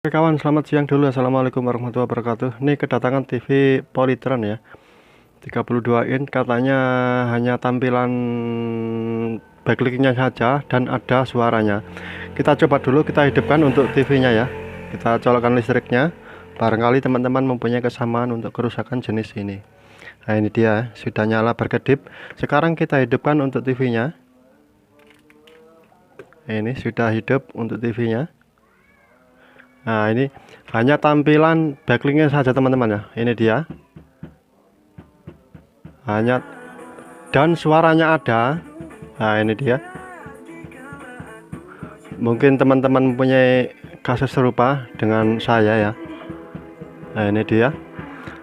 Oke kawan, selamat siang dulu. Assalamualaikum warahmatullahi wabarakatuh. Ini kedatangan TV Polytron ya, 32 in. Katanya hanya tampilan backlinknya saja dan ada suaranya. Kita coba dulu, kita hidupkan untuk TV-nya ya. Kita colokkan listriknya. Barangkali teman-teman mempunyai kesamaan untuk kerusakan jenis ini. Nah ini dia, sudah nyala berkedip. Sekarang kita hidupkan untuk TV-nya. Ini sudah hidup untuk TV-nya. Nah ini hanya tampilan backlinknya saja teman-teman ya. Ini dia, hanya, dan suaranya ada. Nah ini dia, mungkin teman-teman mempunyai kasus serupa dengan saya ya. Nah ini dia,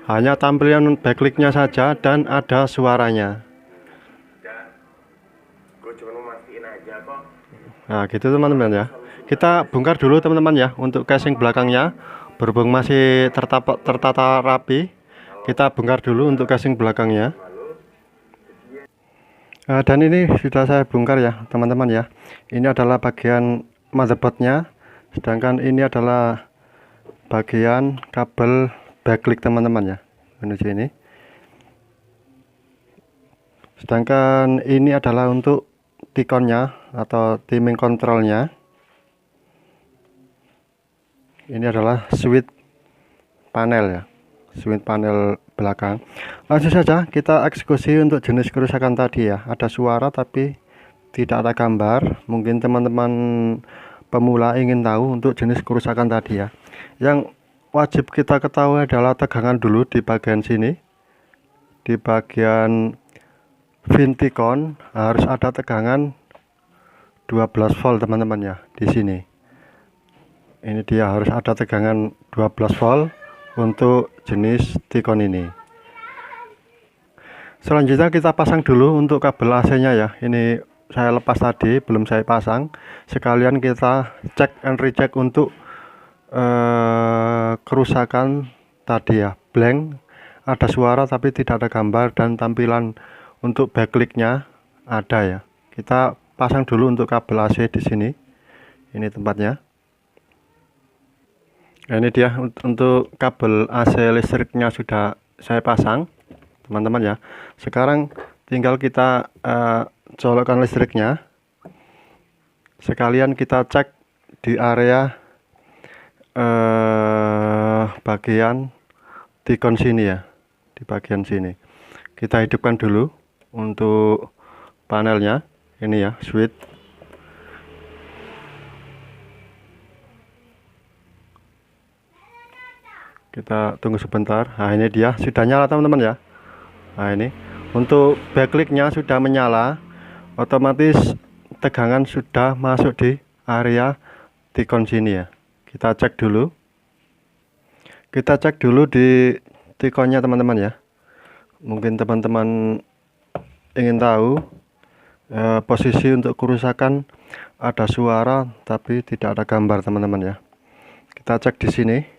hanya tampilan backlinknya saja dan ada suaranya. Nah gitu teman-teman ya. Kita bongkar dulu teman-teman ya untuk casing belakangnya. Berhubung masih tertata rapi, kita bongkar dulu untuk casing belakangnya. Dan ini sudah saya bongkar ya teman-teman ya. Ini adalah bagian motherboardnya, sedangkan ini adalah bagian kabel backlight teman-teman ya, menuju ini. Sedangkan ini adalah untuk T-connya atau timing controlnya. Ini adalah switch panel ya, switch panel belakang. Langsung saja kita eksekusi untuk jenis kerusakan tadi ya. Ada suara tapi tidak ada gambar. Mungkin teman-teman pemula ingin tahu untuk jenis kerusakan tadi ya. Yang wajib kita ketahui adalah tegangan dulu di bagian sini. Di bagian Vinticon harus ada tegangan 12 volt teman-teman ya di sini. Ini dia, harus ada tegangan 12 volt untuk jenis T-con ini. Selanjutnya kita pasang dulu untuk kabel AC-nya ya. Ini saya lepas tadi, belum saya pasang. Sekalian kita cek and recheck untuk kerusakan tadi ya. Blank, ada suara tapi tidak ada gambar, dan tampilan untuk backlinknya ada ya. Kita pasang dulu untuk kabel AC di sini. Ini tempatnya. Nah, ini dia untuk kabel AC listriknya sudah saya pasang teman-teman ya. Sekarang tinggal kita colokkan listriknya. Sekalian kita cek di area bagian T-con sini ya, di bagian sini. Kita hidupkan dulu untuk panelnya. Ini ya, switch. Kita tunggu sebentar. Nah ini dia, sudah nyala teman-teman ya. Nah ini untuk backlinknya sudah menyala, otomatis tegangan sudah masuk di area T-con sini ya. Kita cek dulu. Kita cek dulu di T-connya teman-teman ya. Mungkin teman-teman ingin tahu posisi untuk kerusakan, ada suara tapi tidak ada gambar teman-teman ya. Kita cek di sini.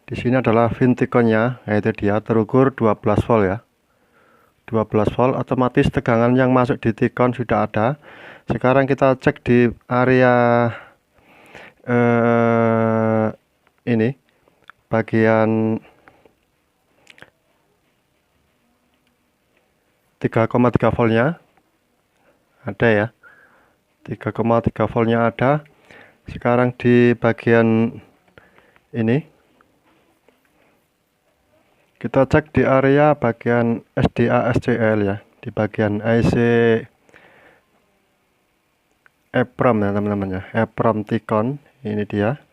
Di sini adalah Vinticon-nya, yaitu dia terukur 12 volt ya. 12 volt, otomatis tegangan yang masuk di T-con sudah ada. Sekarang kita cek di area ini, bagian 3,3 voltnya ada ya. 3,3 voltnya ada. Sekarang di bagian ini kita cek di area bagian SDA SCL ya, di bagian IC EEPROM ya teman-teman ya, EEPROM T-con. Ini dia.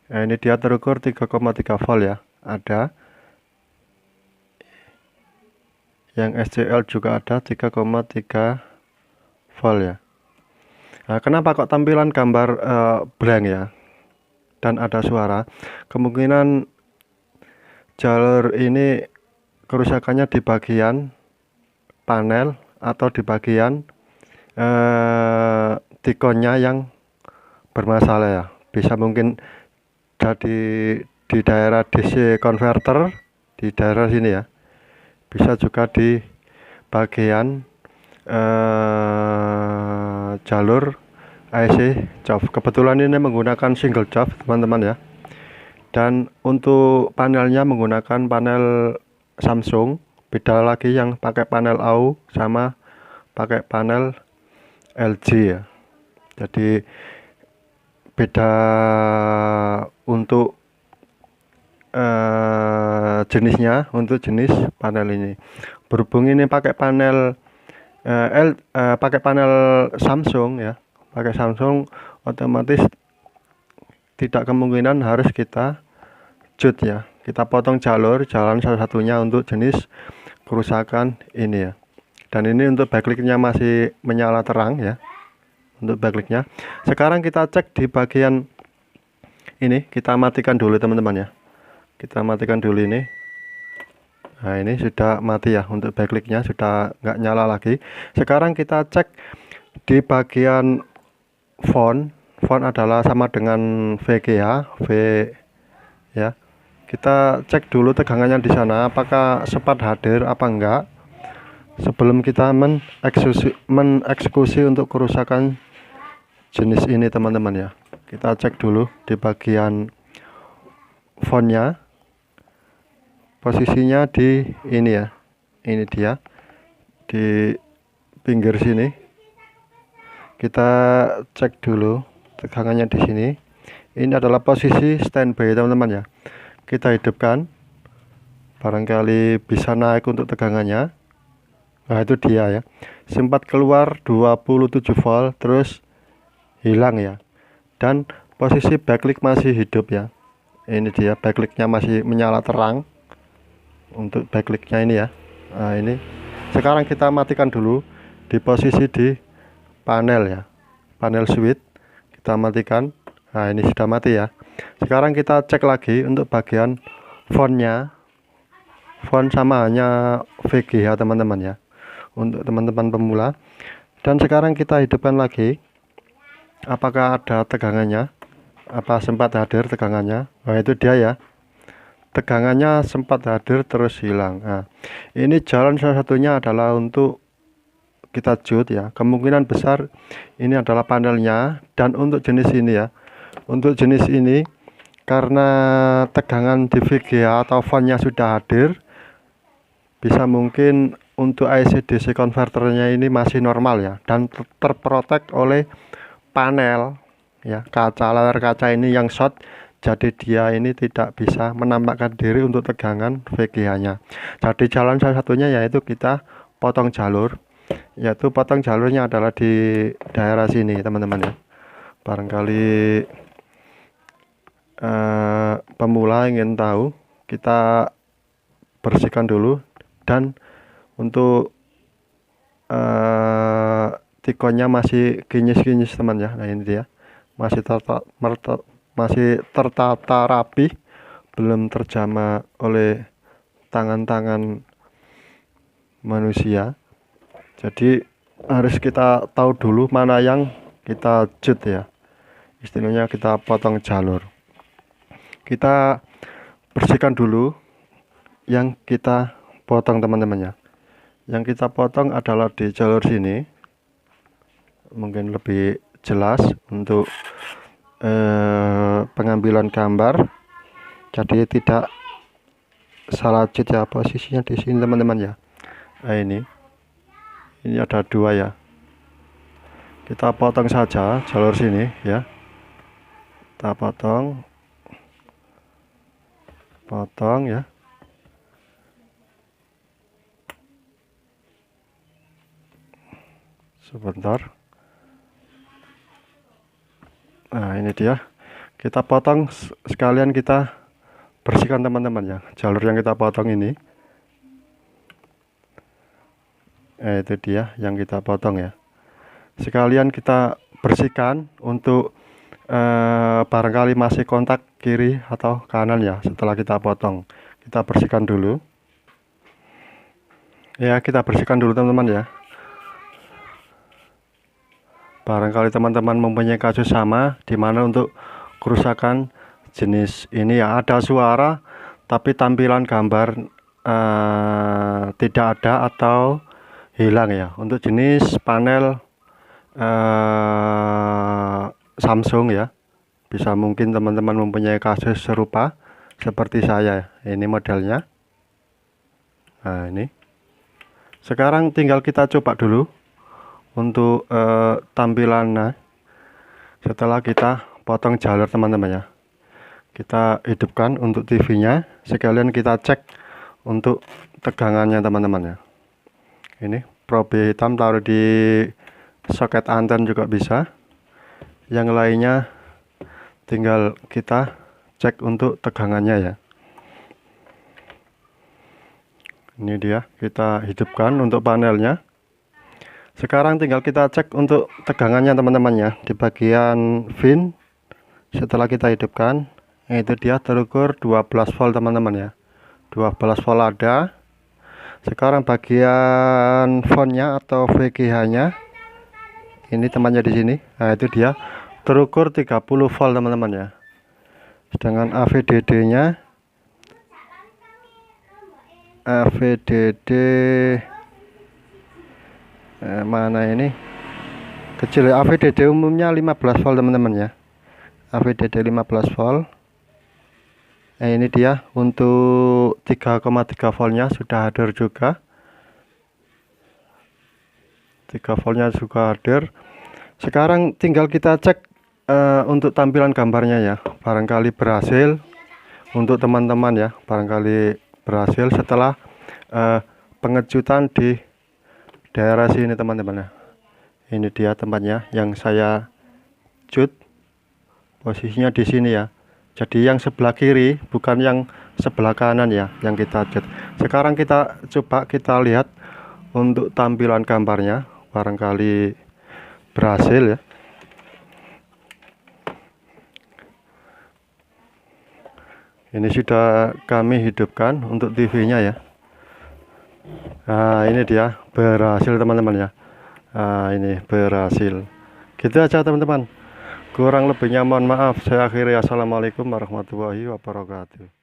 Nah, ini dia terukur 3,3 volt ya, ada. Yang SCL juga ada 3,3 volt ya. Nah, kenapa kok tampilan gambar blank ya dan ada suara? Kemungkinan jalur ini kerusakannya di bagian panel atau di bagian T-connya yang bermasalah ya. Bisa mungkin jadi di daerah DC converter, di daerah sini ya. Bisa juga di bagian jalur IC job. Kebetulan ini menggunakan single job teman-teman ya. Dan untuk panelnya menggunakan panel Samsung. Beda lagi yang pakai panel AU sama pakai panel LG ya. Jadi beda untuk jenisnya, untuk jenis panel ini. Berhubung ini pakai panel pakai panel Samsung ya, pakai Samsung, otomatis tidak kemungkinan harus kita jut ya. Kita potong jalan salah satunya untuk jenis kerusakan ini ya. Dan ini untuk backlight-nya masih menyala terang ya, untuk backlight-nya. Sekarang kita cek di bagian ini, kita matikan dulu teman-teman ya. Kita matikan dulu ini. Nah ini sudah mati ya, untuk backlight-nya sudah nggak nyala lagi. Sekarang kita cek di bagian font adalah sama dengan VGA V ya. Kita cek dulu tegangannya di sana apakah sempat hadir apa enggak, sebelum kita mengeksekusi untuk kerusakan jenis ini teman-teman ya. Kita cek dulu di bagian fontnya, posisinya di ini ya, ini dia di pinggir sini. Kita cek dulu tegangannya di sini. Ini adalah posisi standby teman-teman ya. Kita hidupkan, barangkali bisa naik untuk tegangannya. Nah itu dia ya, sempat keluar 27 volt terus hilang ya. Dan posisi backlight masih hidup ya. Ini dia backlight-nya masih menyala terang untuk backlight-nya ini ya. Nah ini sekarang kita matikan dulu di posisi di panel ya, panel switch kita matikan. Nah ini sudah mati ya. Sekarang kita cek lagi untuk bagian fontnya, font sama hanya VGA teman-teman ya, untuk teman-teman pemula. Dan sekarang kita hidupkan lagi, apakah ada tegangannya, apa sempat hadir tegangannya. Nah itu dia ya, tegangannya sempat hadir terus hilang. Nah ini jalan salah satunya adalah untuk kita jut ya. Kemungkinan besar ini adalah panelnya. Dan untuk jenis ini ya, untuk jenis ini karena tegangan di VGA atau fontnya sudah hadir, bisa mungkin untuk IC DC converternya ini masih normal ya, dan terprotek oleh panel ya, layar kaca ini yang short. Jadi dia ini tidak bisa menampakkan diri untuk tegangan VGA nya. Jadi jalan salah satunya yaitu kita potong jalur, yaitu potong jalurnya adalah di daerah sini teman-teman ya. Barangkali pemula ingin tahu, kita bersihkan dulu. Dan untuk tikonnya masih kinyis-kinyis teman ya. Nah ini dia, masih tertata rapi, belum terjamah oleh tangan-tangan manusia. Jadi harus kita tahu dulu mana yang kita jut ya, istilahnya kita potong jalur. Kita bersihkan dulu yang kita potong teman-teman ya. Yang kita potong adalah di jalur sini, mungkin lebih jelas untuk pengambilan gambar, jadi tidak salah jut ya. Posisinya di sini teman-teman ya. Nah ini ada dua ya, kita potong saja jalur sini ya. Kita potong ya. Sebentar. Nah ini dia, kita potong sekalian kita bersihkan teman-teman ya, jalur yang kita potong ini. Itu dia yang kita potong ya, sekalian kita bersihkan untuk barangkali masih kontak kiri atau kanan ya. Setelah kita potong, kita bersihkan dulu ya, kita bersihkan dulu teman-teman ya. Barangkali teman-teman mempunyai kasus sama, dimana untuk kerusakan jenis ini ya, ada suara tapi tampilan gambar tidak ada atau hilang ya. Untuk jenis panel Samsung ya. Bisa mungkin teman-teman mempunyai kasus serupa seperti saya. Ini modelnya. Nah, ini. Sekarang tinggal kita coba dulu untuk tampilannya. Setelah kita potong jalur teman-teman ya, kita hidupkan untuk TV-nya. Sekalian kita cek untuk tegangannya teman-teman ya. Ini probe hitam taruh di soket anten juga bisa. Yang lainnya tinggal kita cek untuk tegangannya ya. Ini dia, kita hidupkan untuk panelnya. Sekarang tinggal kita cek untuk tegangannya teman-teman ya, di bagian fin. Setelah kita hidupkan, itu dia terukur 12 volt teman-teman ya. 12 volt ada. Sekarang bagian fontnya atau VGH-nya, ini temannya di sini. Nah, itu dia terukur 30 volt teman-teman ya. Sedangkan AVDD-nya mana ini kecil ya. AVDD umumnya 15 volt teman-teman ya. AVDD 15 volt. Nah, ini dia untuk 3,3 voltnya sudah hadir juga. 3 voltnya juga hadir. Sekarang tinggal kita cek untuk tampilan gambarnya ya. Barangkali berhasil untuk teman-teman ya. Barangkali berhasil setelah pengecutan di daerah sini teman-teman ya. Ini dia tempatnya yang saya cut. Posisinya di sini ya. Jadi yang sebelah kiri bukan yang sebelah kanan ya yang kita cut. Sekarang kita coba kita lihat untuk tampilan gambarnya. Barangkali berhasil ya. Ini sudah kami hidupkan untuk TV-nya ya. Nah, ini dia berhasil teman-teman ya. Nah, ini berhasil. Gitu aja teman-teman. Kurang lebihnya mohon maaf. Saya akhiri. Assalamualaikum warahmatullahi wabarakatuh.